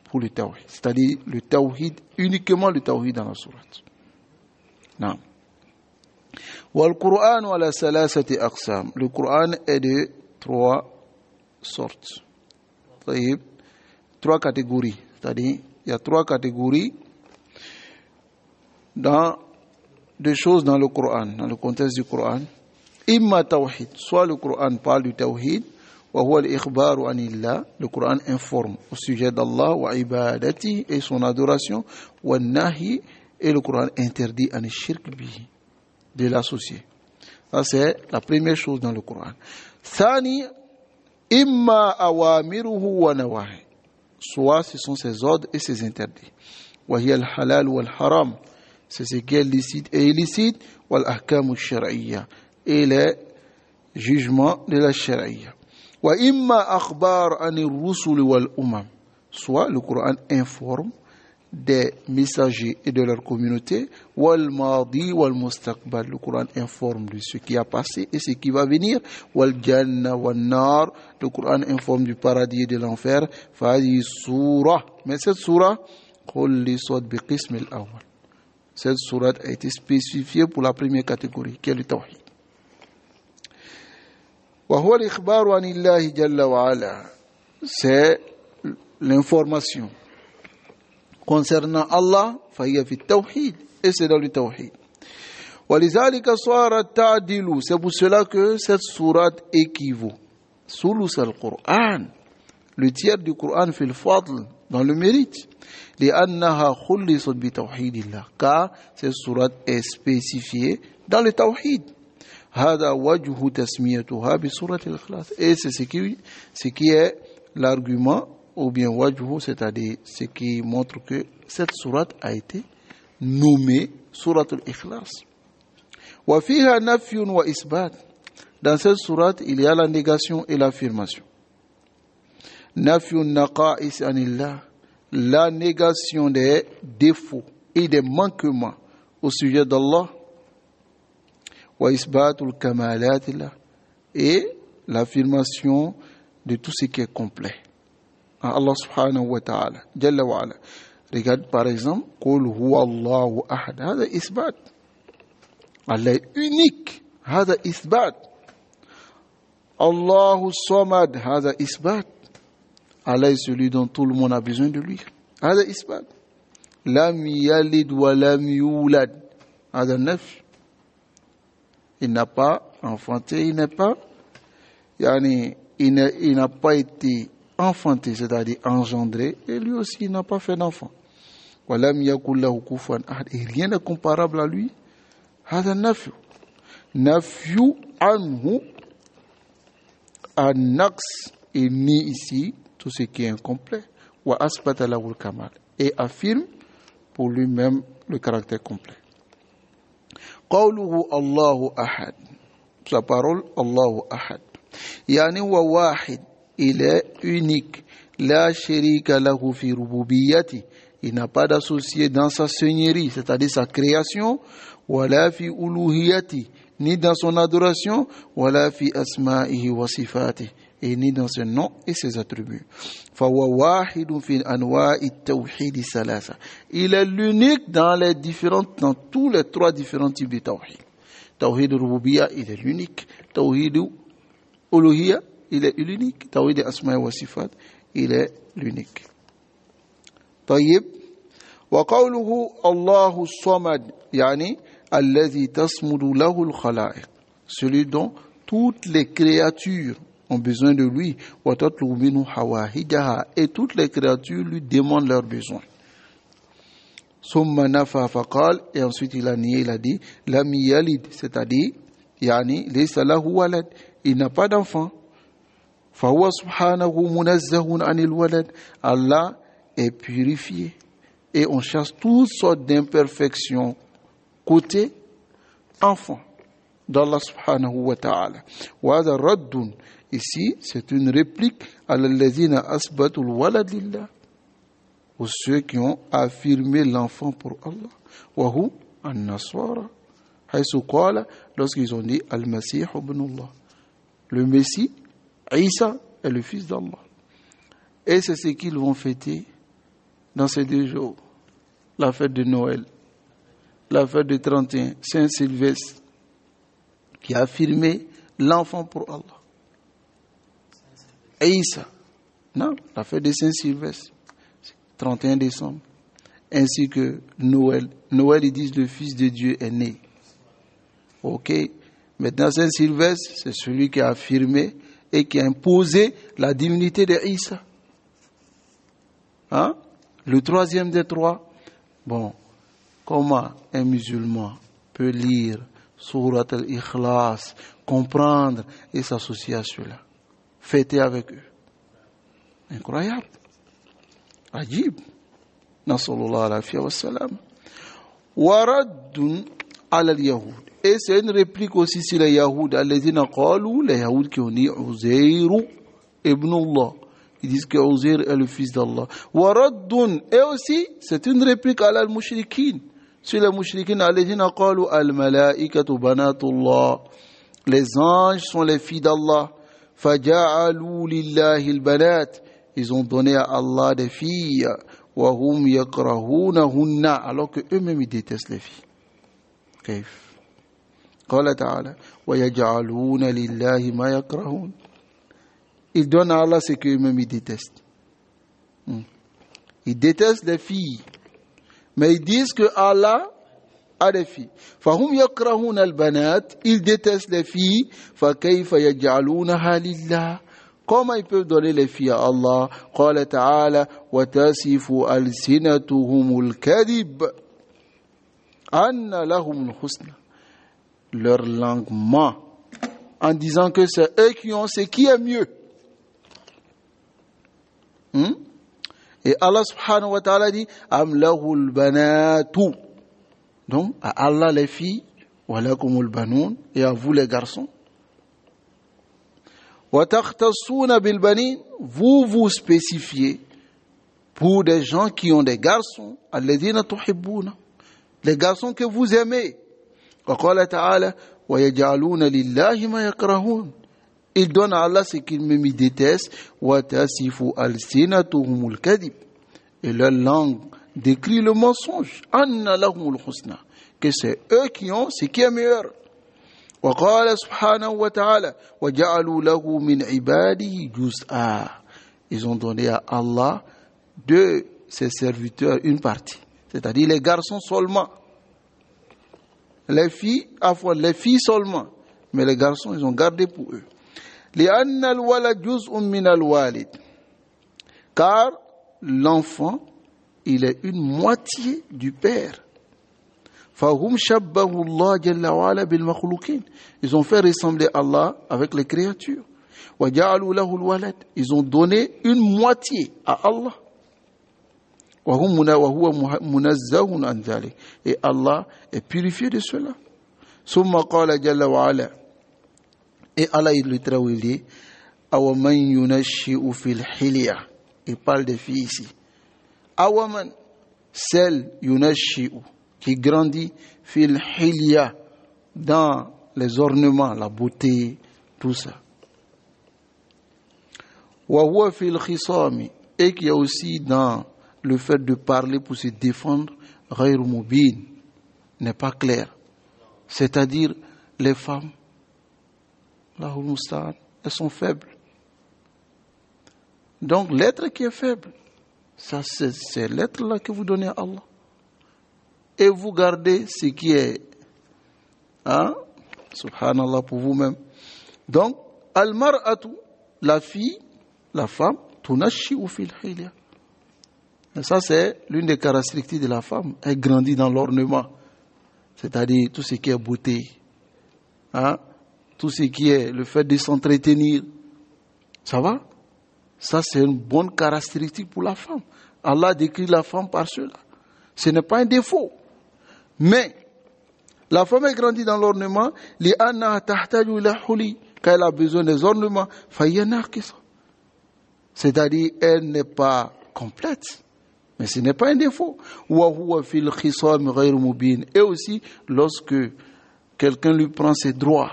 pour le tawhid. C'est-à-dire le tawhid, uniquement le tawhid dans la sourate. Non. والقرآن على ثلاثة أقسام. Le Coran est de 3 sortes. طيب, 3 catégories. C'est-à-dire, il y a 3 catégories dans des choses dans le Coran, dans le contexte du Coran. Imma tawhid, soit le Coran parle du tawhid, wa huwa al-ikhbaru anillah, le Coran informe au sujet d'Allah, wa ibadati, et son adoration, wa nahi, et le Coran interdit an shirk bihi, de l'associer. Ça, c'est la première chose dans le Coran. Thani, imma awamiruhu wa nawahi. Soit ce sont ses ordres et ses interdits. Wa hiya al-halal wal haram. C'est ce qui est licite et illicite. Wal ahkamu shar'iyya. Et les jugements de la shar'iyya. Wa imma akhbar anir rusul wal umam. Soit le Coran informe des messagers et de leur communauté, wal madi wal mustaqbal, le Coran informe de ce qui a passé et ce qui va venir, wal janna wal nar, le Coran informe du paradis et de l'enfer. Fadi surah, mais cette surah khulisat bi qism al-awwal, cette sourate a été spécifiée pour la première catégorie qui est le tawhid. Wa huwa al-ikhbaru anillahi jalla wa ala, c'est l'information concernant Allah, فهي في التوحيد, et c'est dans le tawhid. ولذلك صار التعديل, c'est pour cela que cette sourate équivaut ثلث القرآن, le tiers du Coran في الفضل, dans le mérite, لأنها خلصت بتوحيد الله, car cette sourate est spécifiée dans le tawhid. هذا وجه تسميتها بسورة الإخلاص, et c'est ce qui est l'argument ou bien wajhu, c'est-à-dire ce qui montre que cette sourate a été nommée sourate al-Ikhlas. Wa fiha nafyun wa isbat. Dans cette sourate, il y a la négation et l'affirmation. Nafyun naqa'is anillah, la négation des défauts et des manquements au sujet d'Allah. Wa isbatul kamalatillah, et l'affirmation de tout ce qui est complet. Allah subhanahu wa ta'ala, jalla wa ala. Regarde par exemple, Qul huwa Allahu ahad, hada isbat. Allah est unique, hada isbat. Allahu samad, hada isbat. Allah est celui dont tout le monde a besoin de lui, hada isbat. Lam yalid wa lam yulad, hada naf. Il n'a pas enfanté, il n'a pas été enfanté, c'est-à-dire engendré, et lui aussi il n'a pas fait d'enfant. Walam yakul lahu kufuwan ahad, et rien n'est comparable à lui. Hada nafyu. Nafyu anhu an-naqs, il nie ici tout ce qui est incomplet. Wa asbata lahu al-kamal, et affirme pour lui-même le caractère complet. Qawluhu Allahu ahad, sa parole, Allahu Ahad. Yani wa wahid, il est unique. La sharika lahu fi rububiyyati, il n'a pas d'associé dans sa seigneurie, c'est-à-dire sa création, wala fi uluhiyati, ni dans son adoration, wala fi asma'ihi wa sifatihi, et ni dans ses noms et ses attributs. Fawa wahidun fi anwa'i tawhid salasa. Il est l'unique dans tous les trois différents types de tawhid. Tawhid rububiyya, il est l'unique. Tawhid uluhiyya, il est l'unique. Tawhid asma'i wa sifat, il est l'unique. طيب وقوله الله الصمد يعني الذي تصمد له الخلائق, celui dont toutes les créatures ont besoin de lui, وتطلب منه حوائجها, et toutes les créatures lui demandent leurs besoins. ثم نفى فقال, et ensuite il a nié, il a dit لم يلد, c'est-à-dire يعني ليس له ولد, il n'a pas d'enfant. فهو سبحانه منزه عن الولد, Allah est purifié et on chasse toutes sortes d'imperfections côté enfant d'Allah subhanahu wa ta'ala. Wa hadha raddun, ici c'est une réplique à l'alladhina asbatu al-walad lillah, aux ceux qui ont affirmé l'enfant pour Allah. Wa hu an-nasara haythu qala, lorsqu'ils ont dit al-masih ibn Allah, le Messie Isa est le fils d'Allah. Et c'est ce qu'ils vont fêter dans ces 2 jours, la fête de Noël, la fête de 31, Saint-Sylvestre, qui a affirmé l'enfant pour Allah. Isa, non, la fête de Saint-Sylvestre, 31 décembre, ainsi que Noël. Noël, ils disent le Fils de Dieu est né. Ok, maintenant Saint-Sylvestre, c'est celui qui a affirmé et qui a imposé la divinité de Isa. Hein? Le 3e des 3. Bon, comment un musulman peut lire Surat al-Ikhlas, comprendre et s'associer à cela, fêter avec eux? Incroyable. Ajib. Nasallallahu alayhi wa sallam. Waraddun ala al-Yahoud. Et c'est une réplique aussi sur les Yahoud. Alladhina qalu, les Yahoud qui ont dit Uzairu ibn Allah. Ils disent que Uzair est le fils d'Allah. Waraddun, et aussi, c'est une réplique à al-mushrikin. Sur les mushrikin, alladhina qalu al-malaikatu banatullah. Les anges sont les filles d'Allah. Faja'alu lillahi al-banat. Ils ont donné à Allah des filles. Wa hum yakrahunahunna, alors que eux-mêmes ils détestent les filles. Kaif. قال تعالى ويجعلون لله ما يكرهون. Ils donnent à Allah ce qu'eux-mêmes ils détestent. Ils détestent les filles, mais ils disent que Allah a des filles. فهم يكرهون البنات, ils détestent les filles. فكيف يجعلونها لله, comment ils peuvent donner les filles à Allah? قال تعالى وتصف ألسنتهم الكذب أن لهم الحسنى. Leur langue ment en disant que c'est eux qui ont ce qui est mieux. Et Allah subhanahu wa ta'ala dit am lahul banatu, donc à Allah les filles, wa lakumul banoun, et à vous les garçons. Wa takhtassuna bil banin, vous vous spécifiez pour des gens qui ont des garçons, alladhina tuhibbuna, les garçons que vous aimez. وقال تعالى ويجعلون لله ما يكرهون, ils donnent à Allah ce qu'ils me détestent. وتصف ألسنتهم الكذب, et leur langue décrit le mensonge. أن لهم الحسنى, que c'est eux qui ont ce qui est meilleur. وقال سبحانه وتعالى وجعلوا له من عباده جزءا, ils ont donné à Allah de ses serviteurs une partie, c'est-à-dire les garçons seulement. Les filles, les filles seulement, mais les garçons, ils ont gardé pour eux. لأن الولد جزء من الوالد, car l'enfant, il est une moitié du père. فهم شبهوا الله جل وعلا بالمخلوقين, ils ont fait ressembler Allah avec les créatures. وجعلوا له الولد, ils ont donné une moitié à Allah. وهو منزه عن ذلك, et Allah est purifié de cela. ثم قال جل وعلا, Et Allah il dit Awaman yunashi'u fil hilya. Il parle des filles ici. Awaman, celle yunashi'u, qui grandit fil hilya, dans les ornements, la beauté, tout ça. Wa huwa fil khisami, et qu'il y a aussi dans le fait de parler pour se défendre, ghayr mubin, n'est pas clair. C'est-à-dire les femmes, Allahul musta'an, elles sont faibles. Donc l'être qui est faible, ça c'est l'être là que vous donnez à Allah. Et vous gardez ce qui est, subhanallah, pour vous-même. Donc, al-mar'atu, la fille, la femme, tunashi'u fil hilya. Et ça c'est l'une des caractéristiques de la femme. Elle grandit dans l'ornement, c'est-à-dire tout ce qui est beauté, tout ce qui est le fait de s'entretenir. Ça va? Ça, c'est une bonne caractéristique pour la femme. Allah décrit la femme par cela. Ce n'est pas un défaut. Mais, la femme est grandie dans l'ornement, quand elle a besoin des ornements, c'est-à-dire, elle n'est pas complète. Mais ce n'est pas un défaut. Et aussi, lorsque quelqu'un lui prend ses droits,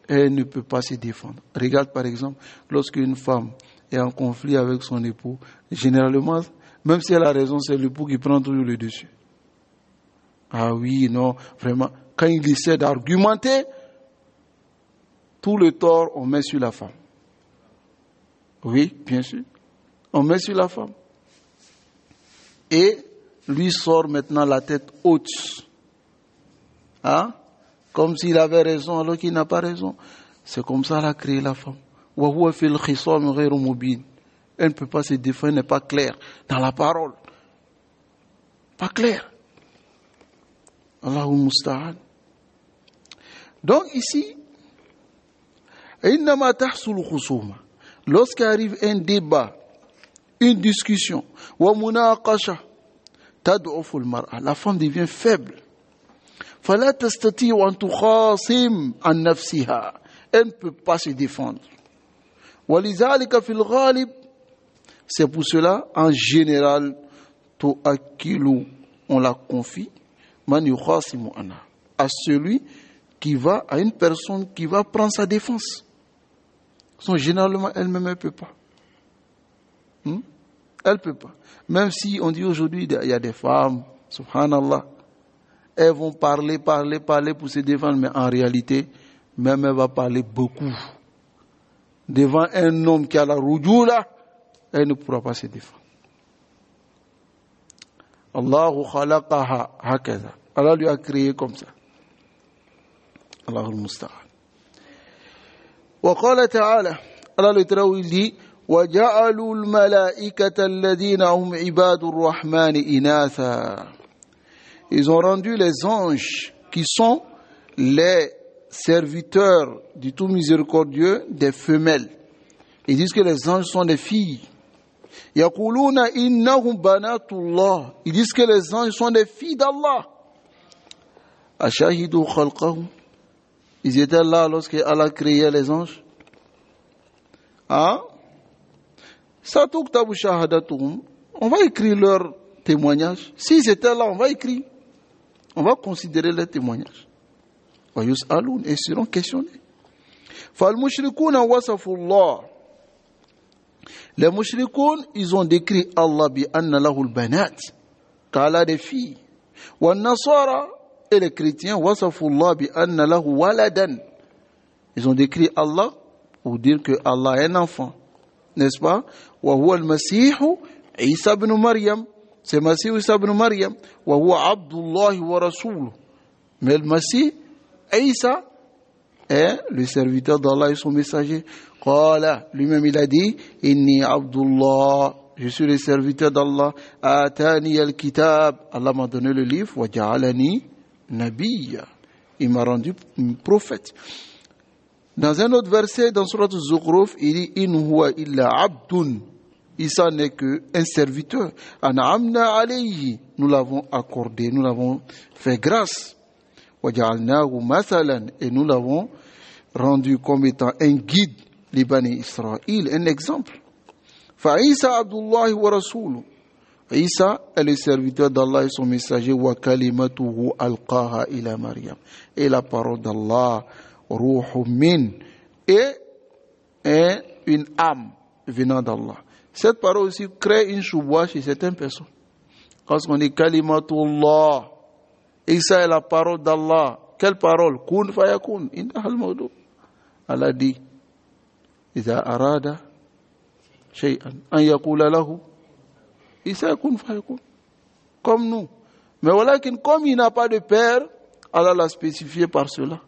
elle ne peut pas se défendre. Regarde par exemple, lorsqu'une femme est en conflit avec son époux, généralement, même si elle a raison, c'est l'époux qui prend toujours le dessus. Ah oui, non, vraiment, quand il essaie d'argumenter, tout le tort, on met sur la femme. Oui, bien sûr, on met sur la femme. Et lui sort maintenant la tête haute. Comme s'il avait raison alors qu'il n'a pas raison. C'est comme ça qu'elle a créé la femme. Elle ne peut pas se défendre, elle n'est pas claire dans la parole. Pas clair. Allahul musta'an. Donc ici, lorsqu'arrive un débat, une discussion, la femme devient faible. فلا تستطيع أن تخاصم عن نفسها. Elle ne peut pas se défendre. ولذلك في الغالب, c'est pour cela en général تؤكل, on la confie من يخاصم عنها, à celui qui va, à une personne qui va prendre sa défense. Donc, généralement elle-même elle peut pas. Elle peut pas. Même si on dit aujourd'hui il y a des femmes, subhanallah, elles vont parler pour se défendre, mais en réalité, même elle va parler beaucoup. Devant un homme qui a la roujoula, elle ne pourra pas se défendre. Allahu khalaqaha hakaza. Allah lui a créé comme ça. Allahul musta'an. Wa qala ta'ala, Allah le Très-Haut il dit, وَجَعَلُوا الْمَلَائِكَةَ الَّذِينَ هُمْ عِبَادُ الرَّحْمَنِ إِنَاثًا. Ils ont rendu les anges, qui sont les serviteurs du tout miséricordieux, des femelles. Ils disent que les anges sont des filles. يَقُولُونَ إِنَّهُمْ بَنَاتُ اللَّهِ. Ils disent que les anges sont des filles d'Allah. أَشَهِدُوا خَلْقَهُمْ. Ils étaient là lorsque Allah créait les anges. سَتُكْتَبُ شَهَادَتُهُمْ. On va écrire leur témoignage. S'ils étaient là, on va écrire. On va considérer les témoignages. Et ils seront questionnés. فَالْمُشْرِكُونَ وَصَفُوا اللَّهِ. Les mushrikoun, ils ont décrit Allah bi anna lahul banat, qu'Allah a des filles. Wa nasara, et les chrétiens, wasafu Allah bi anna lahu waladan. Ils ont décrit Allah pour dire que Allah est un enfant. N'est-ce pas? Wa huwa al-Masihu Isa ibn Maryam. C'est Masih Isa ibn Maryam. Wa huwa Abdullah wa Rasuluh. Mais le Masih, Isa, est le serviteur d'Allah et son messager. Qala, lui-même il a dit, Inni Abdullah, je suis le serviteur d'Allah. Atani al-kitab, Allah m'a donné le livre. Wa ja'alani nabiyya, il m'a rendu prophète. Dans un autre verset, dans Surat al-Zukhruf, il dit, In huwa illa abdun. Isa n'est qu'un serviteur. An'amna alayhi, nous l'avons accordé, nous l'avons fait grâce. Wa ja'alnahu mathalan, et nous l'avons rendu comme étant un guide, les Bani Israël, un exemple. Fa'isa Abdullah wa Rasuluh. Isa est le serviteur d'Allah et son messager, wa kalimatuhu alqaha ila Maryam. Et la parole d'Allah, ruhum min, est une âme venant d'Allah. Cette parole aussi crée une chouboua chez certaines personnes. Quand on dit kalimatullah, Isa est la parole d'Allah. Quelle parole? Kun fayakun. Indahal mawdu. Allah dit, Iza arada shay'an an yakula lahu Isa kun fayakun. Comme nous. Mais voilà que comme il n'a pas de père, Allah l'a spécifié par cela.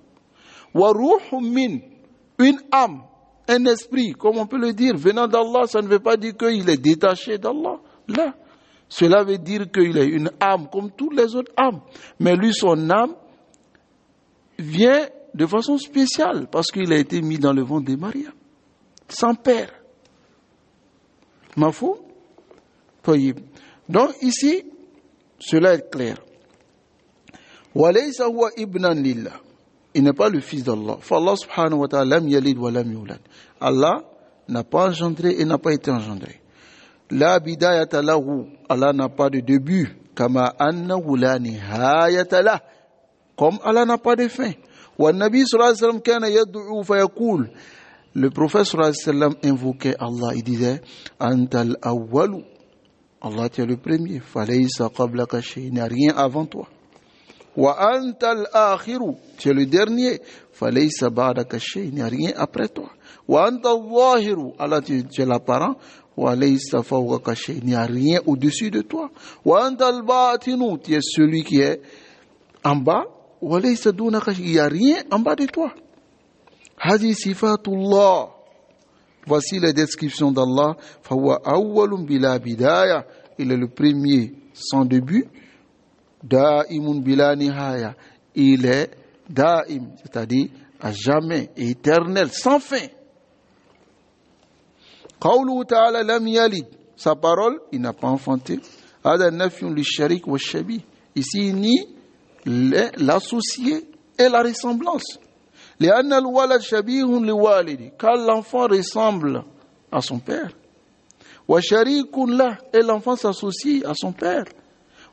Wa ruhum min, une âme, un esprit, comme on peut le dire, venant d'Allah, ça ne veut pas dire qu'il est détaché d'Allah. Là, cela veut dire qu'il est une âme comme toutes les autres âmes. Mais lui, son âme vient de façon spéciale parce qu'il a été mis dans le ventre de Maryam, sans père. Mafou? Donc ici, cela est clair. Walaysa huwa ibnan lillah. Il n'est pas le fils d'Allah. Allah subhanahu wa ta'ala lam yalid wa lam yulad. Allah n'a pas engendré et n'a pas été engendré. La bidayata lahu. Allah n'a pas de début. Kama annahu la nihayata lah. Comme Allah n'a pas de fin. Wa nabi sallallahu alayhi wa sallam kana yad'u fa yaqul. Le prophète sallallahu alayhi wa sallam invoquait Allah. Il disait Antal awwalu. Allah, tu es le premier. Falaysa qablaka shay. Il n'y a rien avant toi. Wa antal akhiru. Tu es le dernier. Falaysa ba'daka shay. Il n'y a rien après toi. Wa antal zahiru. Allah, tu es l'apparent. Wa laysa fawqaka shay. Il n'y a rien au-dessus de toi. Wa antal batinu. Tu es celui qui est en bas. Wa laysa dunaka shay. Il n'y a rien en bas de toi. Hadi sifatullah. Voici les descriptions d'Allah. Fahuwa awwalun bila bidaya. Il est le premier sans début. Da'imun bila nihaya. Il est da'im, c'est-à-dire à jamais, éternel, sans fin. Qawluhu ta'ala lam yalid. Sa parole, il n'a pas enfanté. Hada nafyun li sharik wa shabi. Ici, il nie l'associé et la ressemblance. لأن الولد شبيه لوالده. Car l'enfant ressemble à son père. وشريك له. Et l'enfant s'associe à son père.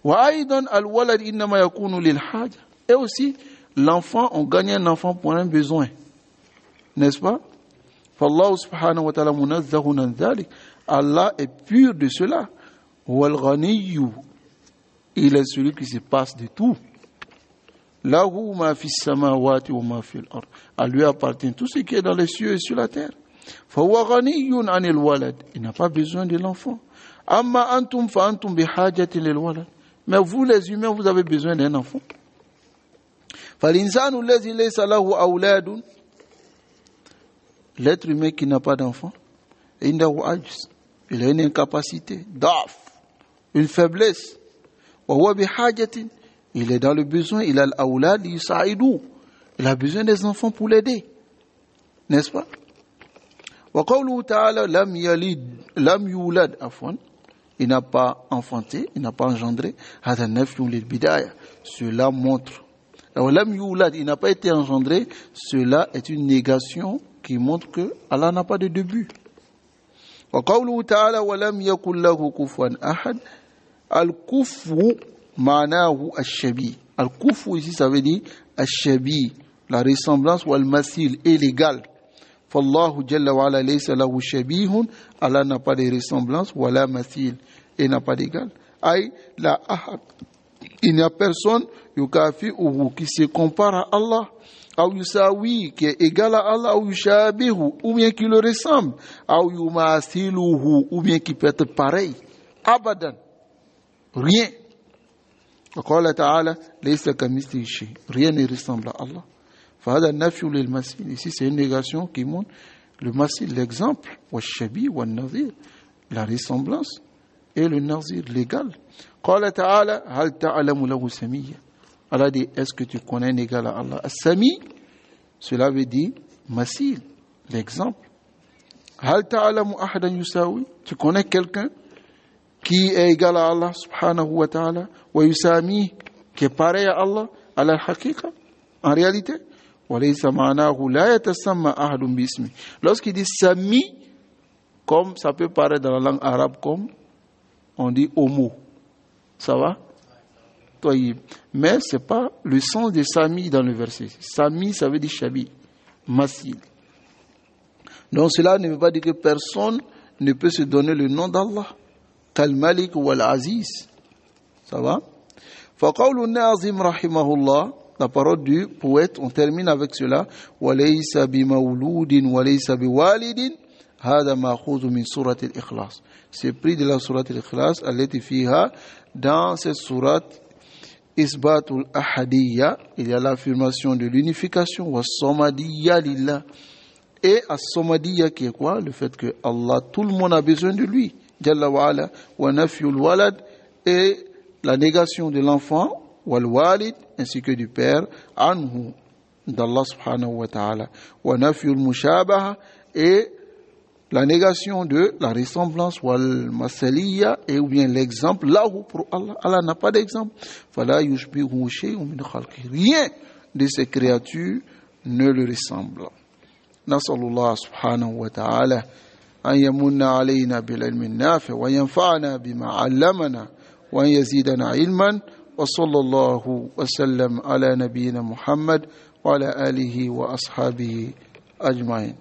وأيضا الولد إنما يكون للحاجة. Et aussi, l'enfant, on gagne un enfant pour un besoin. N'est-ce pas? فالله سبحانه وتعالى منزه عن ذلك. Allah est pur de cela. والغني. Il est celui qui se passe de tout. Lahu ma fi samawati wa ma fi al-ard. À lui appartient tout ce qui est dans les cieux et sur la terre. Fa huwa ghaniyyun 'anil walad. Il n'a pas besoin de l'enfant. Amma antum fa antum bihajatin lil walad. Mais vous les humains, vous avez besoin d'un enfant. Fa l'insanu alladhi laysa lahu awladun. L'être humain qui n'a pas d'enfant, indahu ajz. Il a une incapacité, da'f, une faiblesse. Wa huwa bihajatin. Il est dans le besoin, il a l'awlad yusa'idou. Il a besoin des enfants pour l'aider. N'est-ce pas? Wa qawluhu ta'ala lam yalid, lam yulad afwan. Il n'a pas enfanté, il n'a pas engendré. Hada nafyun lil bidaya. Cela montre. Alors lam yulad, il n'a pas été engendré. Cela est une négation qui montre que Allah n'a pas de début. Wa qawluhu ta'ala wa lam yakul lahu kufuwan ahad. Al-kufu Ma'nahu ash-shabi. Al-kufu ici ça veut dire ash-shabi, la ressemblance ou al-masil est l'égal. Fallahu jalla wa ala laysa lahu shabihun. Allah n'a pas de ressemblance ou la masil et n'a pas d'égal. Aïe la ahad. Il n'y a personne yukafi'uhu qui se compare à Allah. Ou yusawi qui est égal à Allah. Ou yushabihu ou bien qui le ressemble. Ou yumasiluhu ou bien qui peut être pareil. Abadan. Rien. وقال تعالى ليس كمثله شيء. Rien ne ressemble à Allah. فهذا النفي للمثيل. Ici c'est une négation qui montre le masil, l'exemple, والشبيه والنظير, la ressemblance et le nazir, l'égal. قال تعالى هل تعلم له سميا. Allah dit est-ce que tu connais un égal à Allah? As-sami, cela veut dire masil, l'exemple. هل تعلم أحدا يساوي. Tu connais quelqu'un qui est égal à Allah subhanahu wa ta'ala, wa yusami, qui est pareil à Allah, à la haqiqa, en réalité, وليس معناه لا يتسمى أحد باسمه. Lorsqu'il dit Sami, comme ça peut paraître dans la langue arabe comme on dit homo. Ça va? Mais ce n'est pas le sens de Sami dans le verset. Sami, ça veut dire Shabi, Masil. Donc cela ne veut pas dire que personne ne peut se donner le nom d'Allah. Kal-Malik ou Al-Aziz. Ça va? فَقَوْلُ النَّاظِمْ رَحِمَهُ اللَّهِ. La parole du poète, on termine avec cela. وَلَيْسَ بِمَوْلُودٍ وَلَيْسَ بِوَالِدٍ هَذَا مَأْخُوذٌ مِنْ سُورَةِ الْإِخْلَاصِ. C'est pris de la sourate al-Ikhlas, التي فيها, dans cette sourate Isbatul Ahadiyya, il y a l'affirmation de l'unification, wa Somadiyya lillah. Et as-Somadiyya qui est quoi? Le fait que Allah, tout le monde a besoin de lui. Jalla wa ala, wa nafyul walad, et la négation de l'enfant, wal walid, ainsi que du père, anhu, d'Allah subhanahu wa ta'ala. Wa nafyul mushabaha, et la négation de la ressemblance, wal masaliyya, et ou bien l'exemple, là où pour Allah, Allah n'a pas d'exemple. Fala yushbihu shay'un min khalqihi. Rien de ces créatures ne le ressemble. Nasallallahu subhanahu wa ta'ala an yamunna alayna bil ilmi nafi wa yanfa'ana bima 'allamana wa an yazidana ilman wa sallallahu wa sallam ala nabiyyina Muhammad wa ala alihi wa ashabihi ajma'in.